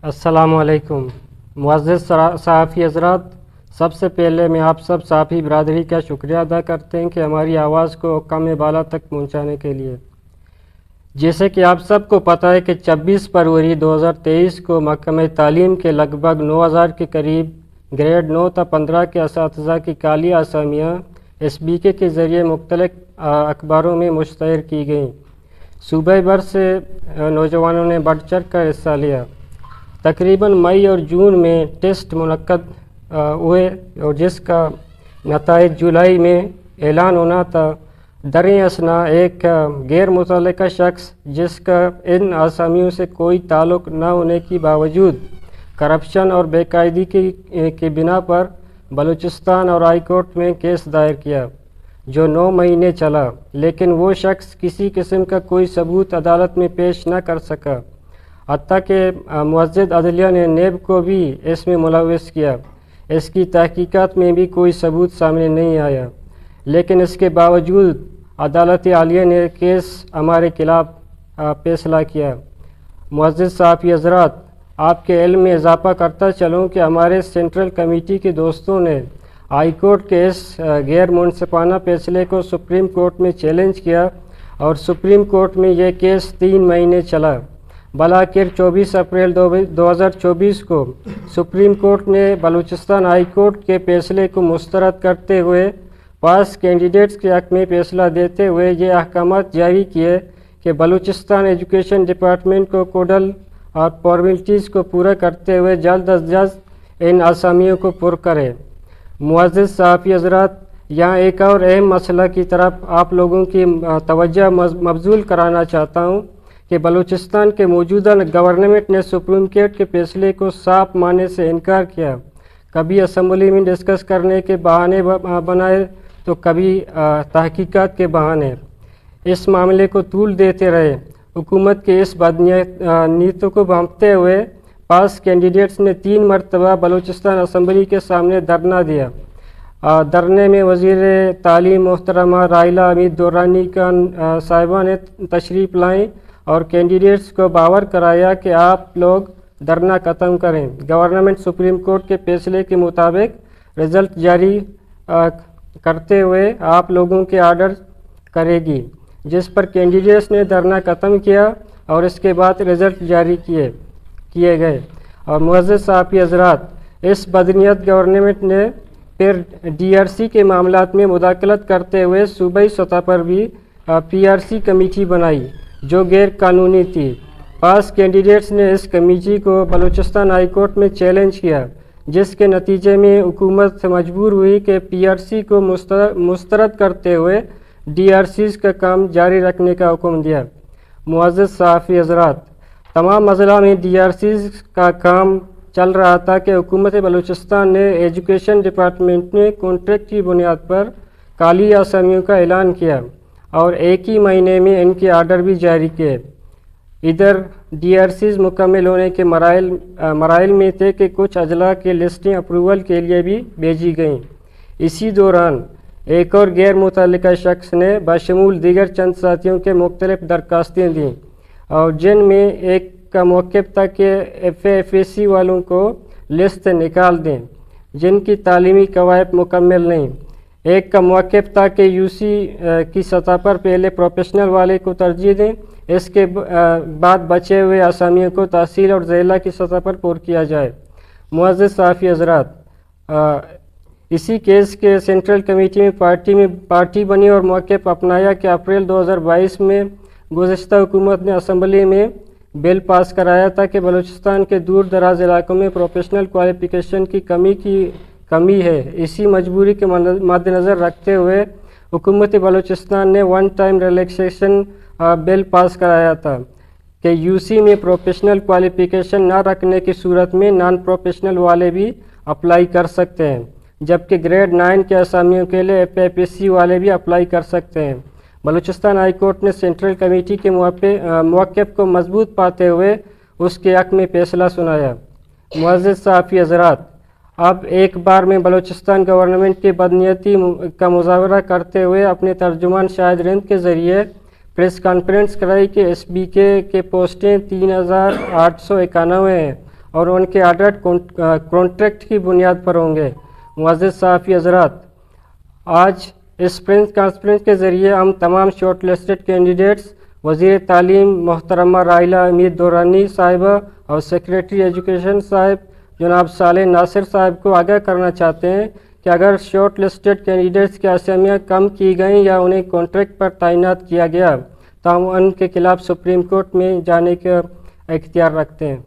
السلام علیکم معزز صحافی حضرات، سب سے پہلے میں آپ سب صحافی برادری کا شکریہ ادا کرتے ہیں کہ ہماری آواز کو حکام بالا تک پہنچانے کے لیے۔ جیسے کہ آپ سب کو پتہ ہے کہ 26 فروری 2023 کو محکمہ تعلیم کے لگ بھگ 9000 کے قریب گریڈ 9 تا 15 کے اساتذہ کی کالی اسامیاں SBK کے ذریعے مختلف اخباروں میں مشتہر کی گئیں۔ صوبہ بھر سے نوجوانوں نے بڑھ چڑھ کر حصہ لیا۔ تقریباً مئی اور جون میں ٹیسٹ منعقد ہوئے اور جس کا نتائج جولائی میں اعلان ہونا تھا۔ دریں اثنا ایک غیر متعلقہ شخص جس کا ان آسامیوں سے کوئی تعلق نہ ہونے کے باوجود کرپشن اور بے قاعدگی کی بنا پر بلوچستان اور ہائی کورٹ میں کیس دائر کیا، جو 9 مہینے چلا، لیکن وہ شخص کسی قسم کا کوئی ثبوت عدالت میں پیش نہ کر سکا۔ حتیٰ کہ معزز عدلیہ نے نیب کو بھی اس میں ملوث کیا۔ اس کی تحقیقات میں بھی کوئی ثبوت سامنے نہیں آیا، لیکن اس کے باوجود عدالت عالیہ نے کیس ہمارے خلاف فیصلہ کیا۔ معزز صحافی حضرات، آپ کے علم میں اضافہ کرتا چلوں کہ ہمارے سینٹرل کمیٹی کے دوستوں نے ہائی کورٹ کے اس غیر منصفانہ فیصلے کو سپریم کورٹ میں چیلنج کیا اور سپریم کورٹ میں یہ کیس 3 مہینے چلا۔ بالآخر 24 اپریل 2024 کو سپریم کورٹ نے بلوچستان ہائی کورٹ کے فیصلے کو مسترد کرتے ہوئے پاس کینڈیڈیٹس کے حق میں فیصلہ دیتے ہوئے یہ احکامات جاری کیے کہ بلوچستان ایجوکیشن ڈپارٹمنٹ کو کوڈل اور فارمیلٹیز کو پورا کرتے ہوئے جلد از جلد ان آسامیوں کو پر کرے۔ معزز صحافی حضرات، یہاں ایک اور اہم مسئلہ کی طرف آپ لوگوں کی توجہ مبذول کرانا چاہتا ہوں کہ بلوچستان کے موجودہ گورنمنٹ نے سپریم کورٹ کے فیصلے کو صاف ماننے سے انکار کیا۔ کبھی اسمبلی میں ڈسکس کرنے کے بہانے بنائے تو کبھی تحقیقات کے بہانے اس معاملے کو طول دیتے رہے۔ حکومت کے اس بدنیتوں کو بھانپتے ہوئے پاس کینڈیڈیٹس نے 3 مرتبہ بلوچستان اسمبلی کے سامنے دھرنا دیا۔ دھرنے میں وزیر تعلیم محترمہ راحلہ حمید درانی صاحبہ نے تشریف لائیں اور کینڈیڈیٹس کو باور کرایا کہ آپ لوگ دھرنا ختم کریں۔ گورنمنٹ سپریم کورٹ کے فیصلے کے مطابق رزلٹ جاری کرتے ہوئے آپ لوگوں کے آرڈر کرے گی، جس پر کینڈیڈیٹس نے دھرنا ختم کیا اور اس کے بعد رزلٹ جاری کیے گئے۔ اور معزز صحافی حضرات، اس بدنیت گورنمنٹ نے پھر DRC کے معاملات میں مداخلت کرتے ہوئے صوبائی سطح پر بھی PRC کمیٹی بنائی جو غیر قانونی تھی۔ پاس کینڈیڈیٹس نے اس کمیٹی کو بلوچستان ہائی کورٹ میں چیلنج کیا، جس کے نتیجے میں حکومت مجبور ہوئی کہ PRC کو مسترد کرتے ہوئے DRCs کا کام جاری رکھنے کا حکم دیا۔ معزز صحافی حضرات، تمام اضلاع میں DRCs کا کام چل رہا تھا کہ حکومت بلوچستان نے ایجوکیشن ڈپارٹمنٹ نے کانٹریکٹ کی بنیاد پر کالی آسامیوں کا اعلان کیا اور ایک ہی مہینے میں ان کے آرڈر بھی جاری کیے۔ ادھر DRCs مکمل ہونے کے مراحل میں تھے کہ کچھ اضلاع کے لسٹیں اپروول کے لیے بھی بھیجی گئیں۔ اسی دوران ایک اور غیر متعلقہ شخص نے بشمول دیگر چند ساتھیوں کے مختلف درخواستیں دیں، اور جن میں ایک کا موقف تھا کہ FAFC والوں کو لسٹ نکال دیں جن کی تعلیمی قواعد مکمل نہیں۔ ایک کا موقف تھا کہ UC کی سطح پر پہلے پروفیشنل والے کو ترجیح دیں، اس کے بعد بچے ہوئے آسامیوں کو تحصیل اور ضلع کی سطح پر پر کیا جائے۔ معزز صحافی حضرات، اسی کیس کے سینٹرل کمیٹی میں پارٹی بنی اور موقف اپنایا کہ اپریل 2022 میں گزشتہ حکومت نے اسمبلی میں بل پاس کرایا تھا کہ بلوچستان کے دور دراز علاقوں میں پروفیشنل کوالیفیکیشن کی کمی ہے۔ اسی مجبوری کے مد نظر رکھتے ہوئے حکومت بلوچستان نے ون ٹائم ریلیکسیشن بل پاس کرایا تھا کہ UC میں پروفیشنل کوالیفیکیشن نہ رکھنے کی صورت میں نان پروفیشنل والے بھی اپلائی کر سکتے ہیں، جبکہ گریڈ 9 کے اسامیوں کے لیے FAFC والے بھی اپلائی کر سکتے ہیں۔ بلوچستان ہائی کورٹ نے سینٹرل کمیٹی کے موقف کو مضبوط پاتے ہوئے اس کے حق میں فیصلہ سنایا۔ معزز صحافی حضرات، اب ایک بار میں بلوچستان گورنمنٹ کی بدنیتی کا مظاہرہ کرتے ہوئے اپنے ترجمان شاہد رند کے ذریعے پریس کانفرنس کرائی کہ SBK کے پوسٹیں 3891 ہیں اور ان کے آرڈر کانٹریکٹ کی بنیاد پر ہوں گے۔ معزز صحافی حضرات، آج اس پریس کانفرنس کے ذریعے ہم تمام شارٹ لسٹڈ کینڈیڈیٹس وزیر تعلیم محترمہ راحلہ امید دورانی صاحبہ اور سیکریٹری ایجوکیشن صاحب جناب صالح ناصر صاحب کو آگاہ کرنا چاہتے ہیں کہ اگر شارٹ لسٹڈ کینڈیڈیٹس کی اسامیاں کم کی گئیں یا انہیں کانٹریکٹ پر تعینات کیا گیا تو ہم ان کے خلاف سپریم کورٹ میں جانے کا اختیار رکھتے ہیں۔